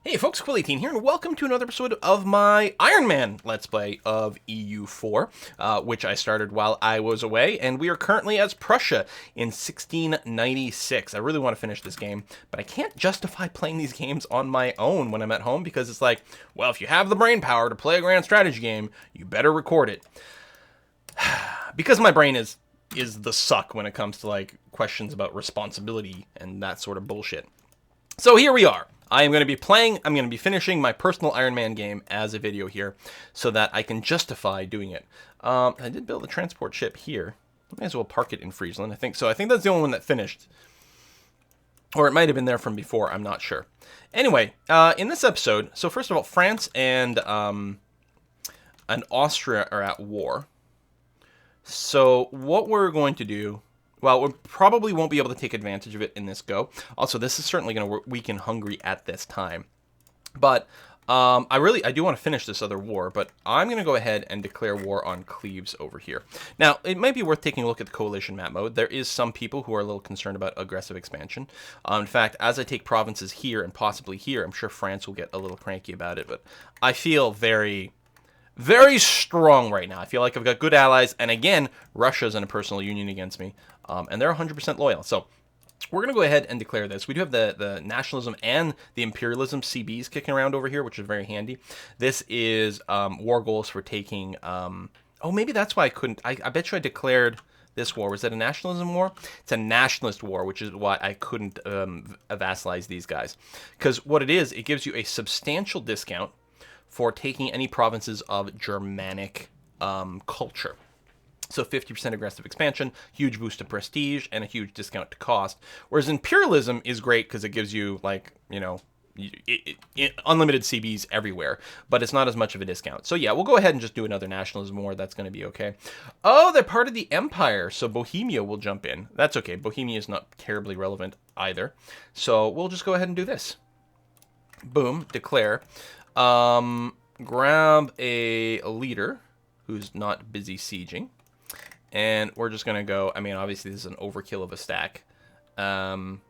Hey folks, Quill18 here, and welcome to another episode of my Ironman Let's Play of EU4, which I started while I was away, and we are currently as Prussia in 1696. I really want to finish this game, but I can't justify playing these games on my own when I'm at home, because it's like, well, if you have the brain power to play a grand strategy game, you better record it. Because my brain is the suck when it comes to, like, questions about responsibility and that sort of bullshit. So here we are. I'm going to be finishing my personal Ironman game as a video here so that I can justify doing it. I did build a transport ship here. I may as well park it in Friesland. I think so. I think that's the only one that finished. Or it might have been there from before. I'm not sure. Anyway, in this episode, so first of all, France and Austria are at war. So what we're going to do... Well, we probably won't be able to take advantage of it in this go. Also, this is certainly going to weaken Hungary at this time. But I do want to finish this other war, but I'm going to go ahead and declare war on Cleves over here. Now, it might be worth taking a look at the coalition map mode. There is some people who are a little concerned about aggressive expansion. In fact, as I take provinces here and possibly here, I'm sure France will get a little cranky about it, but I feel very strong right now. I feel like I've got good allies, and again, Russia's in a personal union against me, and they're 100% loyal. So we're going to go ahead and declare this. We do have the nationalism and the imperialism CBs kicking around over here, which is very handy. This is war goals for taking... oh, maybe that's why I couldn't... I bet you I declared this war. Was that a nationalism war? It's a nationalist war, which is why I couldn't vassalize these guys. Because what it is, it gives you a substantial discount for taking any provinces of Germanic culture. So 50% aggressive expansion, huge boost to prestige, and a huge discount to cost. Whereas imperialism is great because it gives you, like, you know, unlimited CBs everywhere, but it's not as much of a discount. So yeah, we'll go ahead and just do another nationalism war. That's going to be okay. Oh, they're part of the empire, so Bohemia will jump in. That's okay. Bohemia is not terribly relevant either. So we'll just go ahead and do this. Boom, declare. Grab a leader who's not busy sieging, and we're just gonna go. I mean, obviously this is an overkill of a stack, because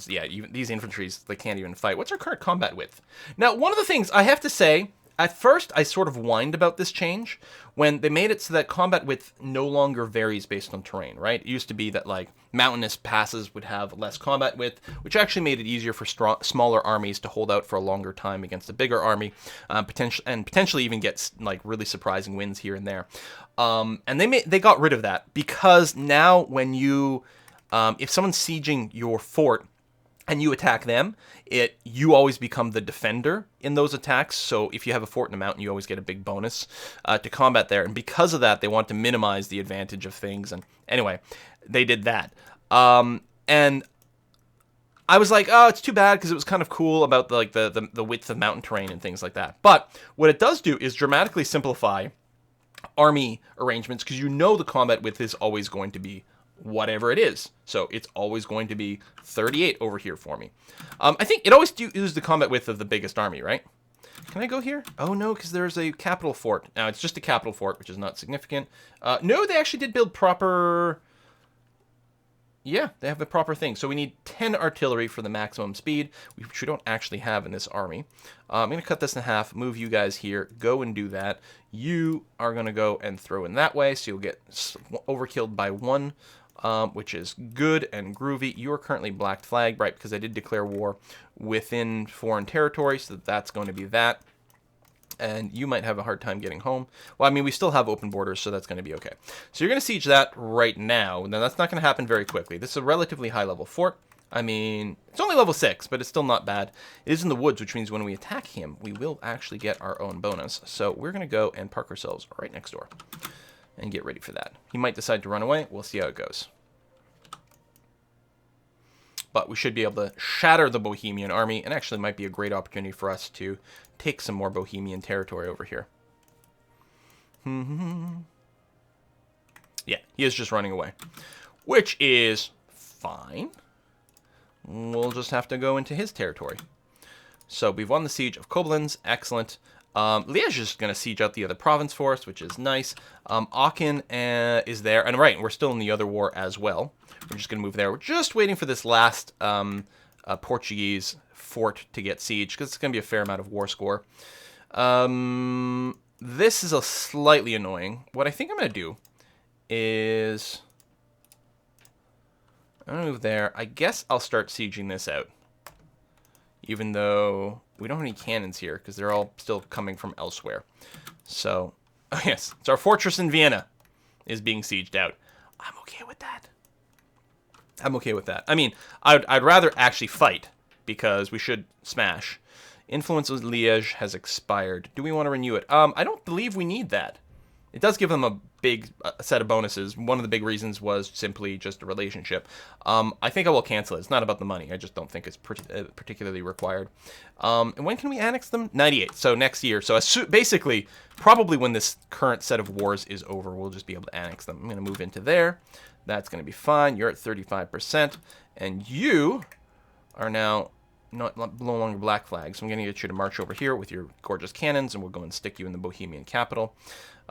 yeah, even these infantries, they can't even fight. What's our current combat width? Now, one of the things I have to say, at first I sort of whined about this change when they made it so that combat width no longer varies based on terrain, right? It used to be that, like, mountainous passes would have less combat width, which actually made it easier for smaller armies to hold out for a longer time against a bigger army, potentially even get, like, really surprising wins here and there. And they got rid of that because now when you, if someone's sieging your fort and you attack them, you always become the defender in those attacks. So if you have a fort in a mountain, you always get a big bonus to combat there. And because of that, they want to minimize the advantage of things. And anyway, they did that. And I was like, oh, it's too bad because it was kind of cool about the width of mountain terrain and things like that. But what it does do is dramatically simplify army arrangements, because you know the combat width is always going to be whatever it is. So it's always going to be 38 over here for me. I think it always uses the combat width of the biggest army, right? Can I go here? Oh, no, because there's a capital fort. Now, it's just a capital fort, which is not significant. No, they actually did build proper... Yeah, they have the proper thing. So we need 10 artillery for the maximum speed, which we don't actually have in this army. I'm going to cut this in half, move you guys here, go and do that. You are going to go and throw in that way, so you'll get overkilled by one, which is good and groovy. You are currently black flagged, right, because I did declare war within foreign territory, so that's going to be that. And you might have a hard time getting home. Well, I mean, we still have open borders, so that's going to be okay. So you're going to siege that right now. Now, that's not going to happen very quickly. This is a relatively high-level fort. I mean, it's only level 6, but it's still not bad. It is in the woods, which means when we attack him, we will actually get our own bonus. So we're going to go and park ourselves right next door and get ready for that. He might decide to run away. We'll see how it goes. But we should be able to shatter the Bohemian army, and actually might be a great opportunity for us to take some more Bohemian territory over here. Yeah, he is just running away, which is fine. We'll just have to go into his territory. So we've won the siege of Koblenz. Excellent. Liège is going to siege out the other province for us, which is nice. Aachen is there. And right, we're still in the other war as well. We're just going to move there. We're just waiting for this last Portuguese fort to get siege, because it's going to be a fair amount of war score. This is a slightly annoying. What I think I'm going to do is... I'm going to move there. I guess I'll start sieging this out. Even though we don't have any cannons here, because they're all still coming from elsewhere. So, oh yes, so our fortress in Vienna is being sieged out. I'm okay with that. I'm okay with that. I mean, I'd rather actually fight, because we should smash. Influence of Liège has expired. Do we want to renew it? I don't believe we need that. It does give them a big set of bonuses. One of the big reasons was simply just a relationship. I think I will cancel it. It's not about the money. I just don't think it's particularly required. And when can we annex them? 98. So next year. So basically, probably when this current set of wars is over, we'll just be able to annex them. I'm going to move into there. That's going to be fine. You're at 35%. And you are now no longer black flags. So I'm going to get you to march over here with your gorgeous cannons, and we'll go and stick you in the Bohemian capital.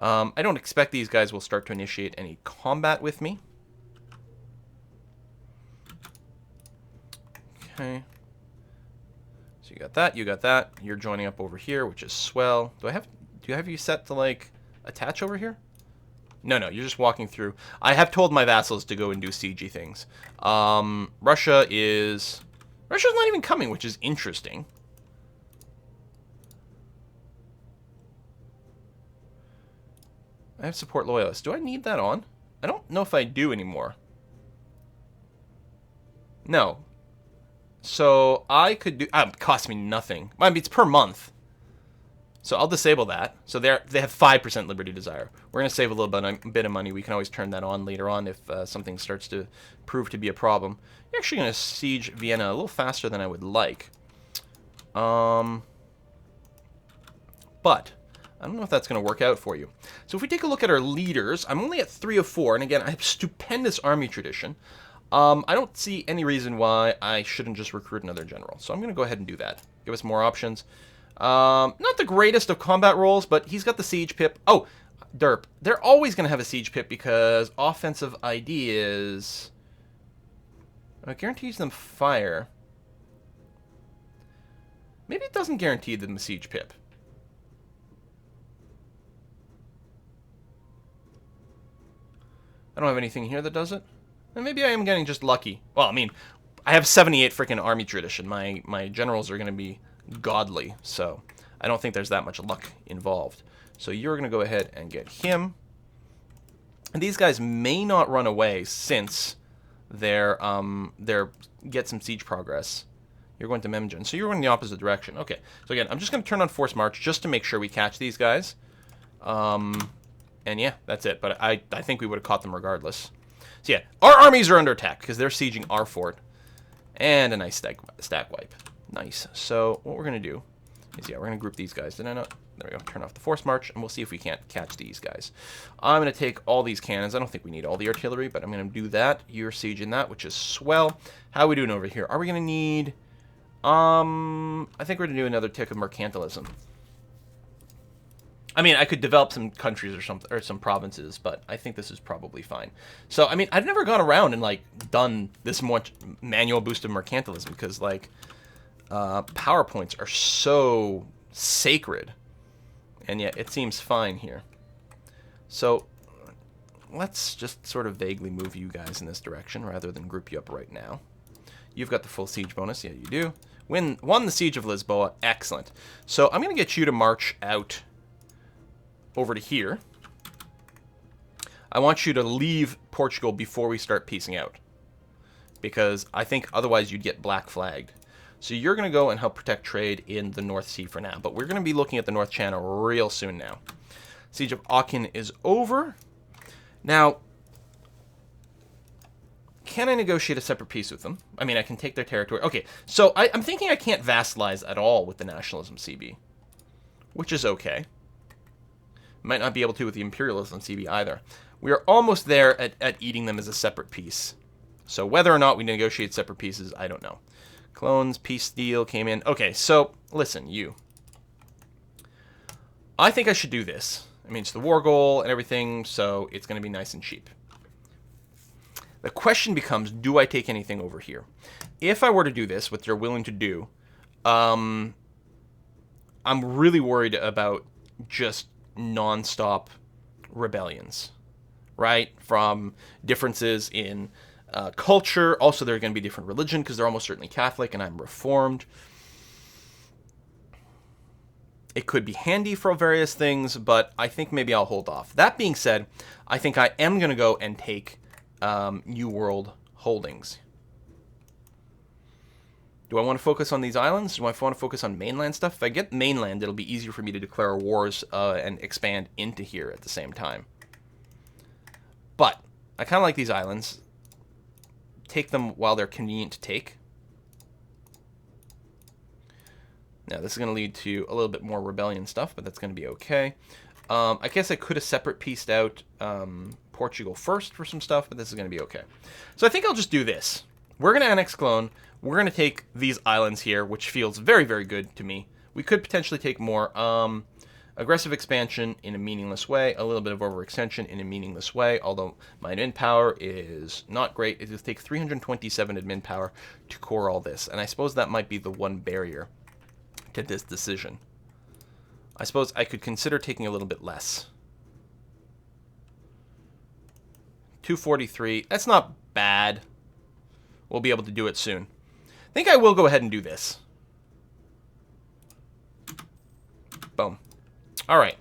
I don't expect these guys will start to initiate any combat with me. Okay. So you got that, you got that. You're joining up over here, which is swell. Do you have you set to, like, attach over here? No, you're just walking through. I have told my vassals to go and do siegey things. Russia's not even coming, which is interesting. I have support loyalists. Do I need that on? I don't know if I do anymore. No. So I could do... it costs me nothing. I mean, it's per month. So I'll disable that. So they have 5% Liberty Desire. We're going to save a little bit of money. We can always turn that on later on if something starts to prove to be a problem. You're actually going to siege Vienna a little faster than I would like. But I don't know if that's going to work out for you. So if we take a look at our leaders, I'm only at 3 of 4. And again, I have stupendous army tradition. I don't see any reason why I shouldn't just recruit another general. So I'm going to go ahead and do that. Give us more options. Not the greatest of combat roles, but he's got the siege pip. Oh, derp. They're always going to have a siege pip because offensive ideas... It guarantees them fire. Maybe it doesn't guarantee them a siege pip. I don't have anything here that does it. And maybe I am getting just lucky. Well, I mean, I have 78 freaking army tradition. My generals are going to be godly, so I don't think there's that much luck involved. So you're going to go ahead and get him. And these guys may not run away since they're get some siege progress. You're going to Memgen. So you're going in the opposite direction. Okay. So again, I'm just going to turn on force march just to make sure we catch these guys. And yeah, that's it. But I think we would have caught them regardless. So yeah, our armies are under attack because they're sieging our fort. And a nice stack wipe. Nice. So what we're going to do is, yeah, we're going to group these guys. Did I not? There we go. Turn off the force march, and we'll see if we can't catch these guys. I'm going to take all these cannons. I don't think we need all the artillery, but I'm going to do that. You're sieging that, which is swell. How are we doing over here? Are we going to need... I think we're going to do another tick of mercantilism. I mean, I could develop some countries or something, or some provinces, but I think this is probably fine. So, I mean, I've never gone around and, like, done this much manual boost of mercantilism because, like, PowerPoints are so sacred. And yet, it seems fine here. So, let's just sort of vaguely move you guys in this direction rather than group you up right now. You've got the full siege bonus. Yeah, you do. Won the Siege of Lisboa. Excellent. So, I'm going to get you to march out over to here. I want you to leave Portugal before we start piecing out. Because I think otherwise you'd get black flagged. So you're going to go and help protect trade in the North Sea for now. But we're going to be looking at the North Channel real soon now. Siege of Aachen is over. Now, can I negotiate a separate peace with them? I mean, I can take their territory. Okay, so I'm thinking I can't vassalize at all with the Nationalism CB. Which is okay. Might not be able to with the Imperialism CB either. We are almost there at eating them as a separate piece. So whether or not we negotiate separate pieces, I don't know. Clones, peace deal came in. Okay, so listen, you. I think I should do this. I mean, it's the war goal and everything, so it's going to be nice and cheap. The question becomes, do I take anything over here? If I were to do this, what they're willing to do, I'm really worried about just nonstop rebellions, right? From differences in culture. Also, they're going to be different religion because they're almost certainly Catholic and I'm Reformed. It could be handy for various things, but I think maybe I'll hold off. That being said, I think I am going to go and take New World holdings. Do I want to focus on these islands? Do I want to focus on mainland stuff? If I get mainland, it'll be easier for me to declare wars and expand into here at the same time. But I kind of like these islands. Take them while they're convenient to take. Now, this is going to lead to a little bit more rebellion stuff, but that's going to be okay. I guess I could have separate pieced out Portugal first for some stuff, but this is going to be okay. So I think I'll just do this. We're going to annex Cologne. We're going to take these islands here, which feels very, very good to me. We could potentially take more. Aggressive expansion in a meaningless way. A little bit of overextension in a meaningless way, although my admin power is not great. It will take 327 admin power to core all this, and I suppose that might be the one barrier to this decision. I suppose I could consider taking a little bit less. 243. That's not bad. We'll be able to do it soon. I think I will go ahead and do this. Boom. All right.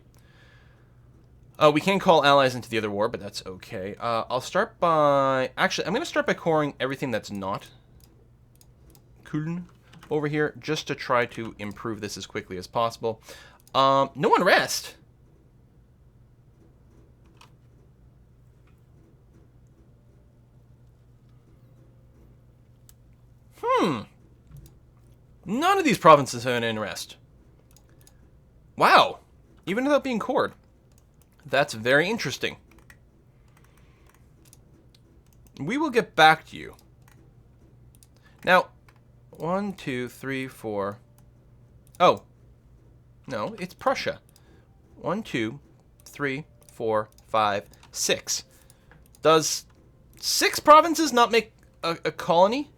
We can call allies into the other war, but that's okay. I'll start by... Actually, I'm going to start by coring everything that's not Köln over here, just to try to improve this as quickly as possible. No unrest. None of these provinces have an unrest. Wow. Even without being cored. That's very interesting. We will get back to you. Now, 1, 2, 3, 4. Oh. No, it's Prussia. 1, 2, 3, 4, 5, 6. Does 6 provinces not make a colony?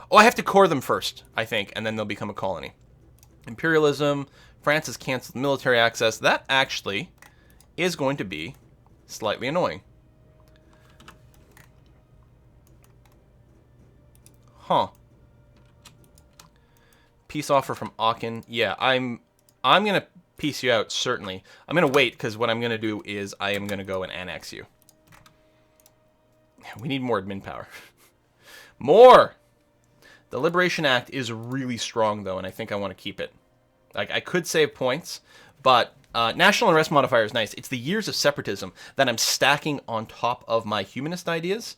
Oh, I have to core them first, I think, and then they'll become a colony. Imperialism. France has canceled military access. That actually is going to be slightly annoying. Huh. Peace offer from Aachen. Yeah, I'm going to peace you out, certainly. I'm going to wait, because what I'm going to do is I am going to go and annex you. We need more admin power. More! The Liberation Act is really strong, though, and I think I want to keep it. Like, I could save points, but national unrest modifier is nice. It's the years of separatism that I'm stacking on top of my humanist ideas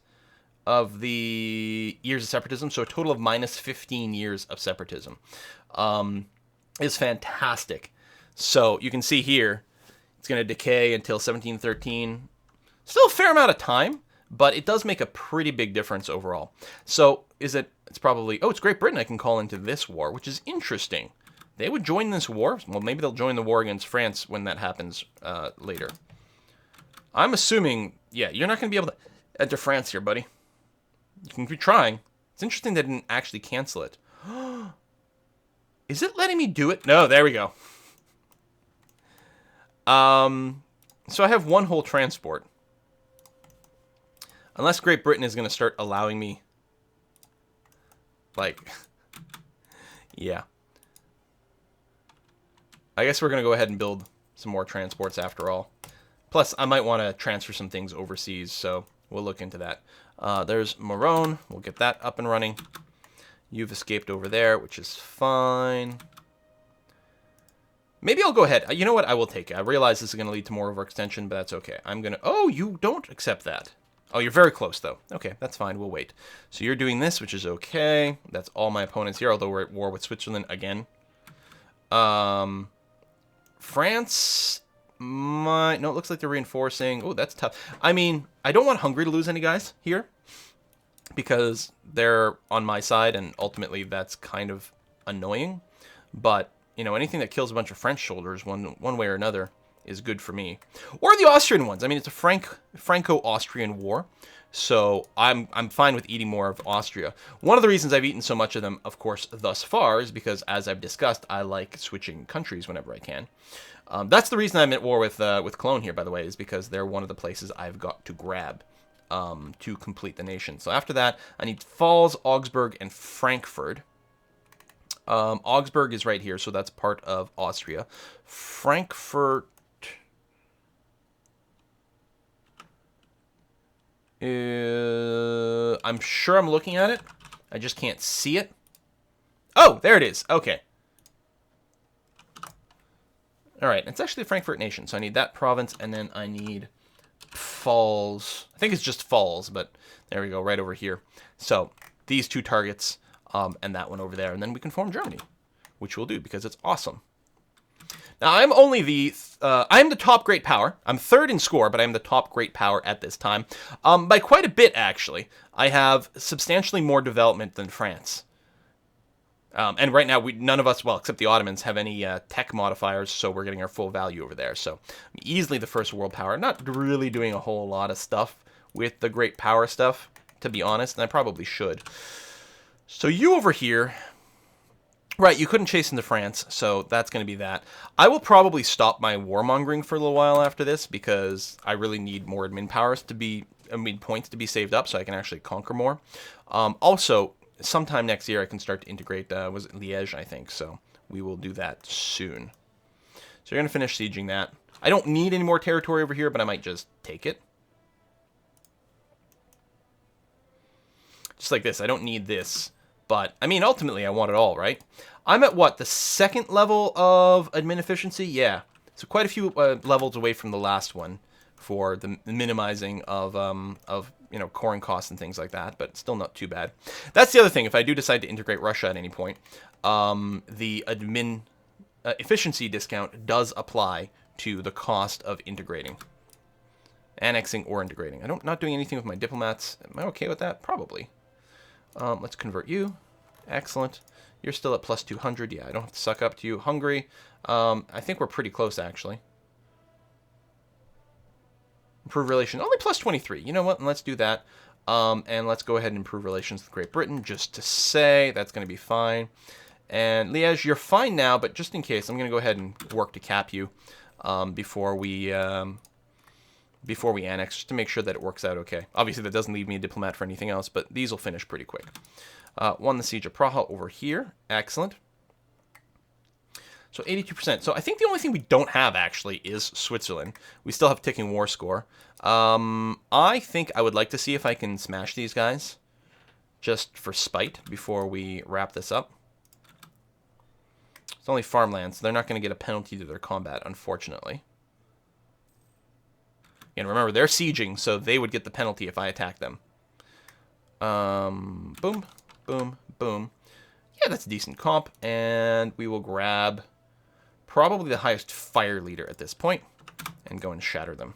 of the years of separatism. So a total of minus 15 years of separatism is fantastic. So you can see here, it's going to decay until 1713. Still a fair amount of time, but it does make a pretty big difference overall. So is it... It's probably... Oh, it's Great Britain I can call into this war, which is interesting. They would join this war? Well, maybe they'll join the war against France when that happens later. I'm assuming... Yeah, you're not going to be able to enter France here, buddy. You can keep trying. It's interesting they didn't actually cancel it. Is it letting me do it? No, there we go. So I have one whole transport. Unless Great Britain is going to start allowing me... Like... Yeah. I guess we're going to go ahead and build some more transports after all. Plus, I might want to transfer some things overseas, so we'll look into that. There's Morone. We'll get that up and running. You've escaped over there, which is fine. Maybe I'll go ahead. You know what? I will take it. I realize this is going to lead to more overextension, but that's okay. I'm going to... Oh, you don't accept that. Oh, you're very close, though. Okay, that's fine. We'll wait. So you're doing this, which is okay. That's all my opponents here, although we're at war with Switzerland again. France might... No, it looks like they're reinforcing. Oh, that's tough. I mean, I don't want Hungary to lose any guys here because they're on my side, and ultimately that's kind of annoying. But, you know, anything that kills a bunch of French soldiers one way or another is good for me. Or the Austrian ones. I mean, it's a Franco-Austrian war. So I'm fine with eating more of Austria. One of the reasons I've eaten so much of them, of course, thus far, is because, as I've discussed, I like switching countries whenever I can. That's the reason I'm at war with Cologne here, by the way, is because they're one of the places I've got to grab to complete the nation. So after that, I need Pfalz, Augsburg, and Frankfurt. Augsburg is right here, so that's part of Austria. Frankfurt... I'm sure I'm looking at it. I just can't see it. Oh, there it is. Okay. All right. It's actually the Frankfurt nation, so I need that province, and then I need Pfalz. I think it's just Pfalz, but there we go, right over here. So these two targets, and that one over there, and then we can form Germany, which we'll do because it's awesome. Now, I'm only I'm the top great power. I'm third in score, but I'm the top great power at this time. By quite a bit, actually. I have substantially more development than France. And right now, none of us, well, except the Ottomans, have any tech modifiers, so we're getting our full value over there. So I'm easily the first world power. Not really doing a whole lot of stuff with the great power stuff, to be honest, and I probably should. So you over here... Right, you couldn't chase into France, so that's going to be that. I will probably stop my warmongering for a little while after this, because I really need more admin powers to be, points to be saved up, so I can actually conquer more. Also, sometime next year I can start to integrate, was it Liège, I think, so we will do that soon. So you're going to finish sieging that. I don't need any more territory over here, but I might just take it. Just like this, I don't need this. But, I mean, ultimately, I want it all, right? I'm at, what, the second level of admin efficiency? Yeah. So quite a few levels away from the last one for the minimizing of you know, coring costs and things like that, but still not too bad. That's the other thing. If I do decide to integrate Russia at any point, the admin efficiency discount does apply to the cost of integrating. Annexing or integrating. I'm not doing anything with my diplomats. Am I okay with that? Probably. Let's convert you. Excellent. You're still at plus 200. Yeah, I don't have to suck up to you. Hungary. I think we're pretty close, actually. Improve relations. Only plus 23. You know what? Let's do that. And let's go ahead and improve relations with Great Britain, just to say that's going to be fine. And Liège, you're fine now, but just in case, I'm going to go ahead and work to cap you before we annex, just to make sure that it works out okay. Obviously, that doesn't leave me a diplomat for anything else, but these will finish pretty quick. Won the Siege of Praha over here. Excellent. So 82%. So I think the only thing we don't have, actually, is Switzerland. We still have ticking war score. I think I would like to see if I can smash these guys, just for spite, before we wrap this up. It's only farmland, so they're not going to get a penalty to their combat, unfortunately. And remember, they're sieging, so they would get the penalty if I attack them. Boom, boom, boom. Yeah, that's a decent comp. And we will grab probably the highest fire leader at this point and go and shatter them.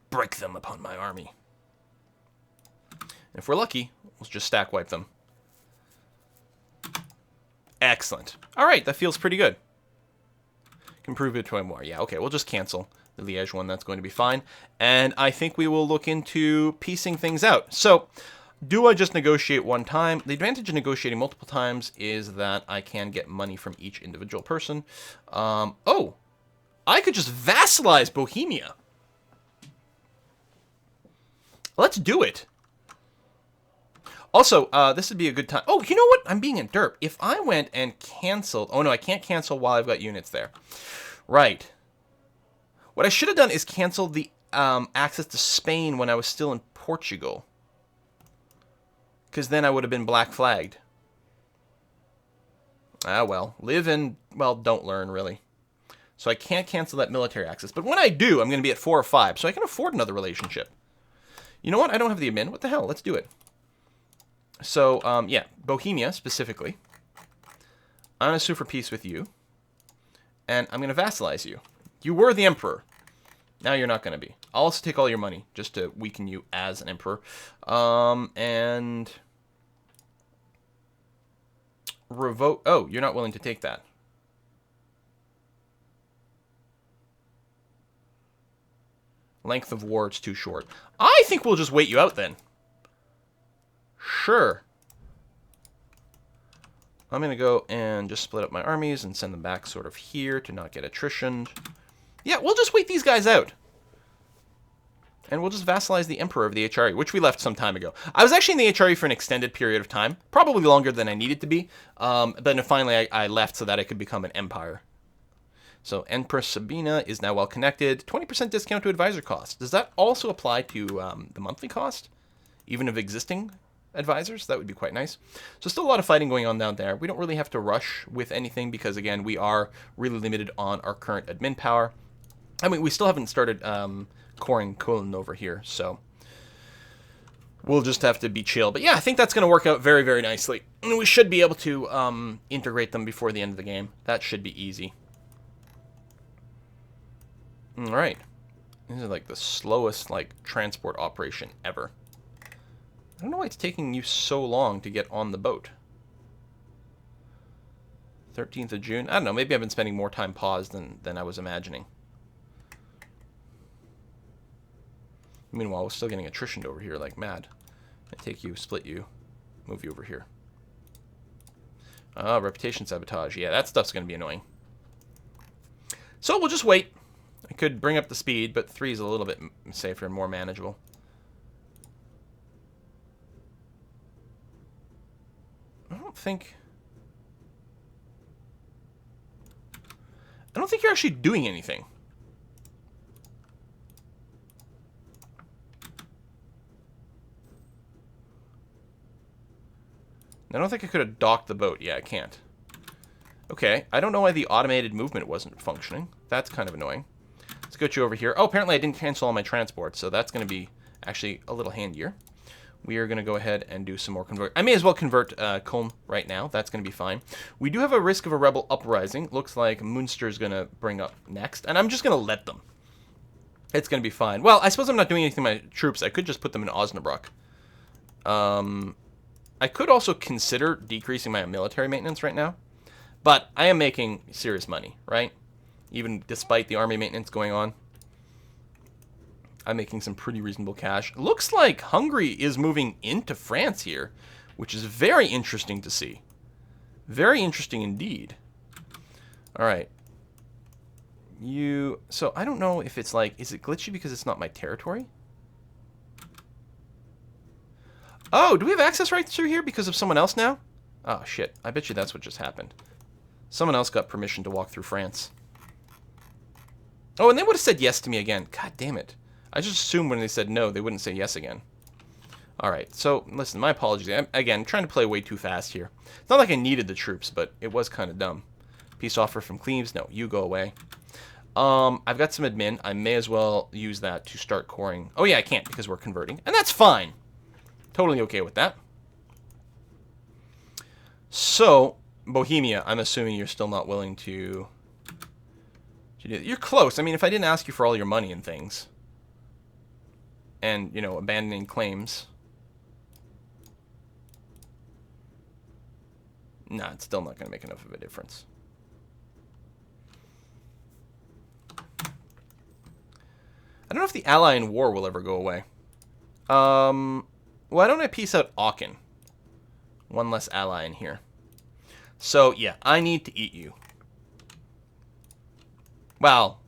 Break them upon my army. If we're lucky, we'll just stack wipe them. Excellent. All right, that feels pretty good. Can prove it to more. Yeah, okay, we'll just cancel the Liège one. That's going to be fine. And I think we will look into piecing things out. So, do I just negotiate one time? The advantage of negotiating multiple times is that I can get money from each individual person. Oh, I could just vassalize Bohemia. Let's do it. Also, this would be a good time. Oh, you know what? I'm being a derp. If I went and canceled... Oh, no, I can't cancel while I've got units there. Right. What I should have done is cancel the access to Spain when I was still in Portugal. Because then I would have been black flagged. Ah, well. Live and, well, don't learn, really. So I can't cancel that military access. But when I do, I'm going to be at 4 or 5. So I can afford another relationship. You know what? I don't have the admin. What the hell? Let's do it. So, yeah. Bohemia, specifically. I'm going to sue for peace with you. And I'm going to vassalize you. You were the emperor. Now you're not going to be. I'll also take all your money, just to weaken you as an emperor. And... revoke... Oh, you're not willing to take that. Length of war, it's too short. I think we'll just wait you out then. Sure. I'm going to go and just split up my armies and send them back sort of here to not get attritioned. Yeah, we'll just wait these guys out. And we'll just vassalize the Emperor of the HRE, which we left some time ago. I was actually in the HRE for an extended period of time, probably longer than I needed to be. But then finally I left so that I could become an empire. So Empress Sabina is now well connected. 20% discount to advisor cost. Does that also apply to the monthly cost, even of existing advisors? That would be quite nice. So still a lot of fighting going on down there. We don't really have to rush with anything because, again, we are really limited on our current admin power. I mean, we still haven't started coring Kulin over here, so we'll just have to be chill. But yeah, I think that's going to work out very, very nicely. And we should be able to integrate them before the end of the game. That should be easy. All right. This is like the slowest transport operation ever. I don't know why it's taking you so long to get on the boat. 13th of June. I don't know. Maybe I've been spending more time paused than I was imagining. Meanwhile, we're still getting attritioned over here like mad. I take you, split you, move you over here. Reputation sabotage. Yeah, that stuff's going to be annoying. So we'll just wait. I could bring up the speed, but 3 is a little bit safer and more manageable. I don't think you're actually doing anything. I don't think I could have docked the boat. Yeah, I can't. Okay, I don't know why the automated movement wasn't functioning. That's kind of annoying. Let's get you over here. Oh, apparently I didn't cancel all my transports, so that's going to be actually a little handier. We are going to go ahead and do some more convert. I may as well convert Kulm right now. That's going to be fine. We do have a risk of a rebel uprising. Looks like Munster's going to bring up next, and I'm just going to let them. It's going to be fine. Well, I suppose I'm not doing anything to my troops. I could just put them in Osnabrück. I could also consider decreasing my military maintenance right now, but I am making serious money, right? Even despite the army maintenance going on, I'm making some pretty reasonable cash. Looks like Hungary is moving into France here, which is very interesting to see. Very interesting indeed. All right. So I don't know if it's is it glitchy because it's not my territory? Oh, do we have access right through here because of someone else now? Oh, shit. I bet you that's what just happened. Someone else got permission to walk through France. Oh, and they would have said yes to me again. God damn it. I just assumed when they said no, they wouldn't say yes again. All right, so listen, my apologies. I'm trying to play way too fast here. It's not like I needed the troops, but it was kind of dumb. Peace offer from Cleves. No, you go away. I've got some admin. I may as well use that to start coring. Oh, yeah, I can't because we're converting, and that's fine. Totally okay with that. So, Bohemia, I'm assuming you're still not willing to do that. You're close. I mean, if I didn't ask you for all your money and things, and, abandoning claims, nah, it's still not going to make enough of a difference. I don't know if the ally in war will ever go away. Why don't I peace out Aachen? One less ally in here. So, yeah, I need to eat you. Well,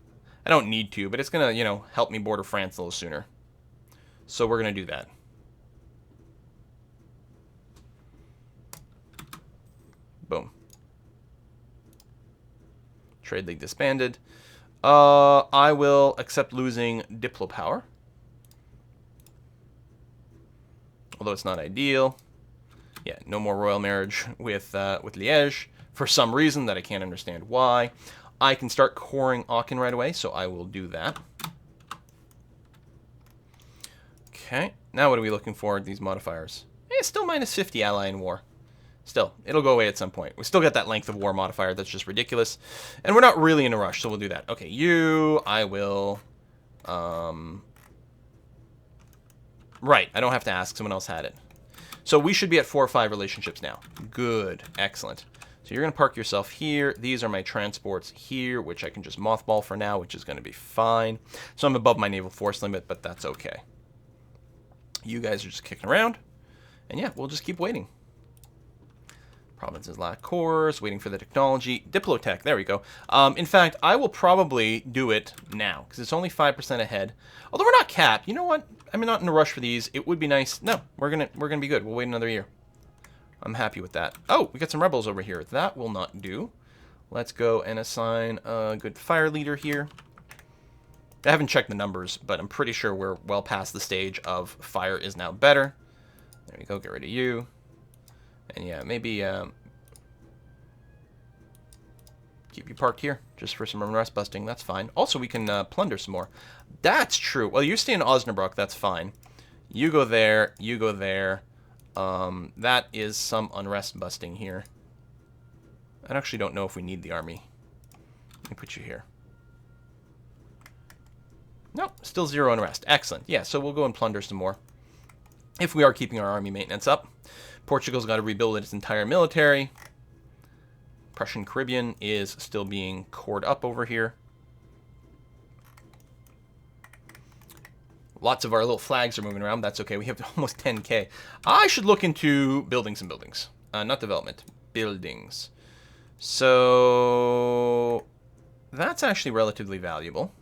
I don't need to, but it's going to, help me border France a little sooner. So we're going to do that. Boom. Trade League disbanded. I will accept losing Diplo power. Although it's not ideal. Yeah, no more royal marriage with Liège for some reason that I can't understand why. I can start coring Aachen right away, so I will do that. Okay, now what are we looking for? These modifiers. It's still minus 50 ally in war. Still, it'll go away at some point. We still got that length of war modifier that's just ridiculous. And we're not really in a rush, so we'll do that. Okay, I will... Right, I don't have to ask. Someone else had it. So we should be at 4 or 5 relationships now. Good. Excellent. So you're going to park yourself here. These are my transports here, which I can just mothball for now, which is going to be fine. So I'm above my naval force limit, but that's okay. You guys are just kicking around. And yeah, we'll just keep waiting. Provinces lack cores, waiting for the technology. Diplotech, there we go. In fact, I will probably do it now, because it's only 5% ahead. Although we're not capped. You know what? I'm not in a rush for these. It would be nice. No, we're gonna be good. We'll wait another year. I'm happy with that. Oh, we got some rebels over here. That will not do. Let's go and assign a good fire leader here. I haven't checked the numbers, but I'm pretty sure we're well past the stage of fire is now better. There we go. Get rid of you. And yeah, maybe keep you parked here just for some unrest busting. That's fine. Also, we can plunder some more. That's true. Well, you stay in Osnabrück. That's fine. You go there. You go there. That is some unrest busting here. I actually don't know if we need the army. Let me put you here. Nope, still 0 unrest. Excellent. Yeah, so we'll go and plunder some more. If we are keeping our army maintenance up. Portugal's got to rebuild its entire military. Prussian Caribbean is still being cored up over here. Lots of our little flags are moving around. That's okay. We have almost 10k. I should look into building some buildings. Not development. Buildings. So that's actually relatively valuable.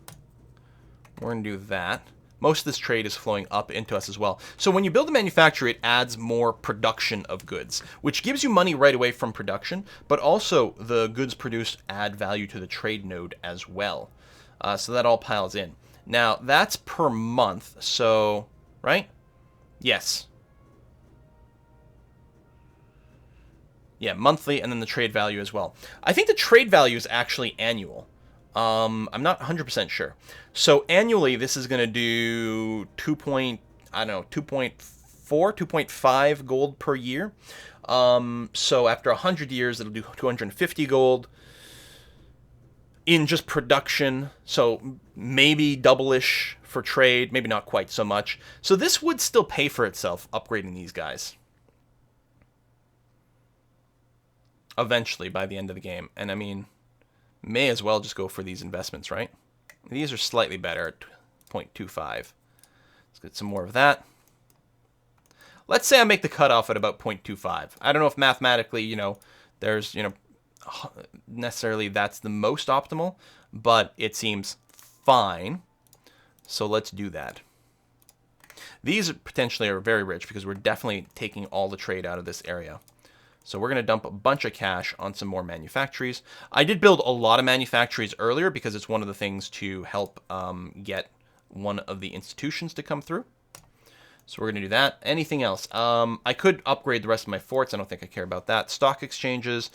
We're going to do that. Most of this trade is flowing up into us as well. So when you build a manufacturer, it adds more production of goods, which gives you money right away from production, but also the goods produced add value to the trade node as well. So that all piles in. Now, that's per month, so, right? Yes. Yeah, monthly, and then the trade value as well. I think the trade value is actually annual. I'm not 100% sure. So annually, this is going to do 2.4, 2.5 gold per year. So after 100 years, it'll do 250 gold in just production. So maybe double-ish for trade, maybe not quite so much. So this would still pay for itself, upgrading these guys. Eventually, by the end of the game. And I mean, may as well just go for these investments, right? These are slightly better at 0.25. Let's get some more of that. Let's say I make the cutoff at about 0.25. I don't know if mathematically, there's, necessarily that's the most optimal, but it seems fine. So let's do that. These potentially are very rich because we're definitely taking all the trade out of this area. So we're going to dump a bunch of cash on some more manufactories. I did build a lot of manufactories earlier because it's one of the things to help get one of the institutions to come through. So we're going to do that. Anything else? I could upgrade the rest of my forts. I don't think I care about that. Stock exchanges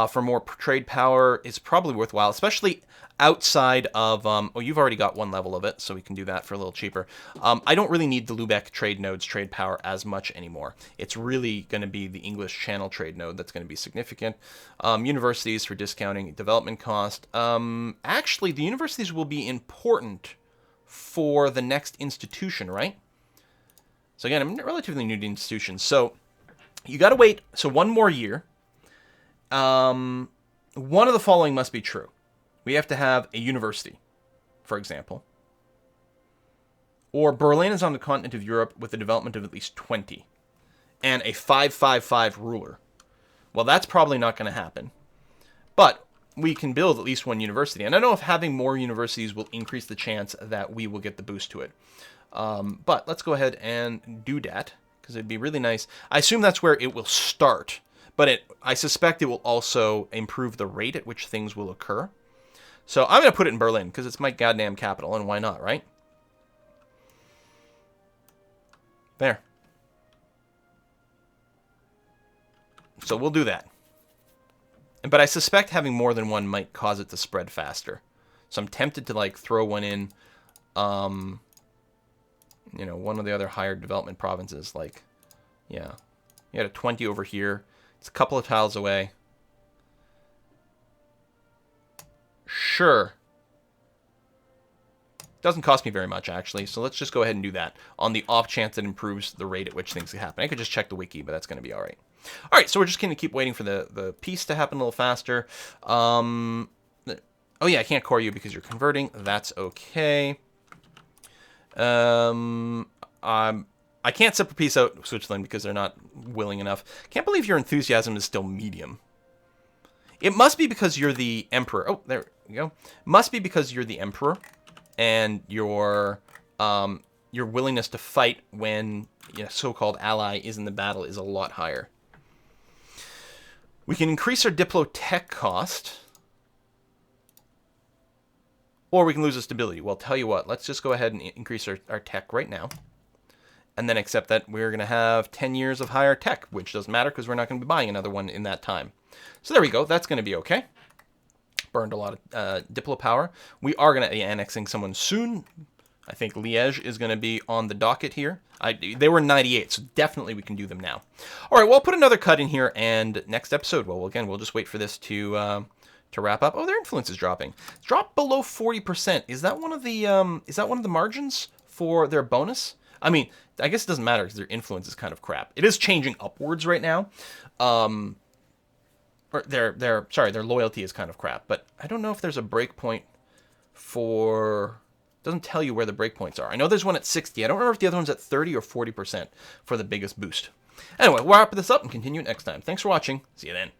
for more trade power is probably worthwhile, especially outside of... oh, you've already got one level of it, so we can do that for a little cheaper. I don't really need the Lubeck trade node's trade power as much anymore. It's really going to be the English Channel trade node that's going to be significant. Universities for discounting development cost. Actually, the universities will be important for the next institution, right? So again, I'm relatively new to institutions. So you got to wait. So one more year. One of the following must be true. We have to have a university, for example. Or Berlin is on the continent of Europe with a development of at least 20. And a 555 ruler. Well, that's probably not going to happen. But we can build at least one university. And I don't know if having more universities will increase the chance that we will get the boost to it. But let's go ahead and do that, because it'd be really nice. I assume that's where it will start, but I suspect it will also improve the rate at which things will occur. So I'm going to put it in Berlin, because it's my goddamn capital, and why not, right? There. So we'll do that. But I suspect having more than one might cause it to spread faster. So I'm tempted to, throw one in... one of the other higher development provinces, yeah. You had a 20 over here. It's a couple of tiles away. Sure. Doesn't cost me very much, actually, so let's just go ahead and do that on the off chance it improves the rate at which things can happen. I could just check the wiki, but that's going to be all right. All right, so we're just going to keep waiting for the piece to happen a little faster. Oh, yeah, I can't core you because you're converting. That's okay. I can't separate piece out Switzerland because they're not willing enough. Can't believe your enthusiasm is still medium. It must be because you're the emperor. Oh, there you go. Must be because you're the emperor, and your willingness to fight when so-called ally is in the battle is a lot higher. We can increase our Diplo-Tech cost, or we can lose the stability. Well, tell you what, let's just go ahead and increase our tech right now, and then accept that we're going to have 10 years of higher tech, which doesn't matter because we're not going to be buying another one in that time. So there we go. That's going to be okay. Burned a lot of Diplo power. We are going to be annexing someone soon. I think Liège is going to be on the docket here. They were 98, so definitely we can do them now. All right, well, I'll put another cut in here, and next episode, well, again, we'll just wait for this to wrap up. Oh, their influence is dropping. It's dropped below 40%. Is that one of the margins for their bonus? I mean, I guess it doesn't matter because their influence is kind of crap. It is changing upwards right now. Or their loyalty is kind of crap, but I don't know if there's a breakpoint for... It doesn't tell you where the breakpoints are. I know there's one at 60. I don't remember if the other one's at 30 or 40% for the biggest boost. Anyway, we'll wrap this up and continue next time. Thanks for watching. See you then.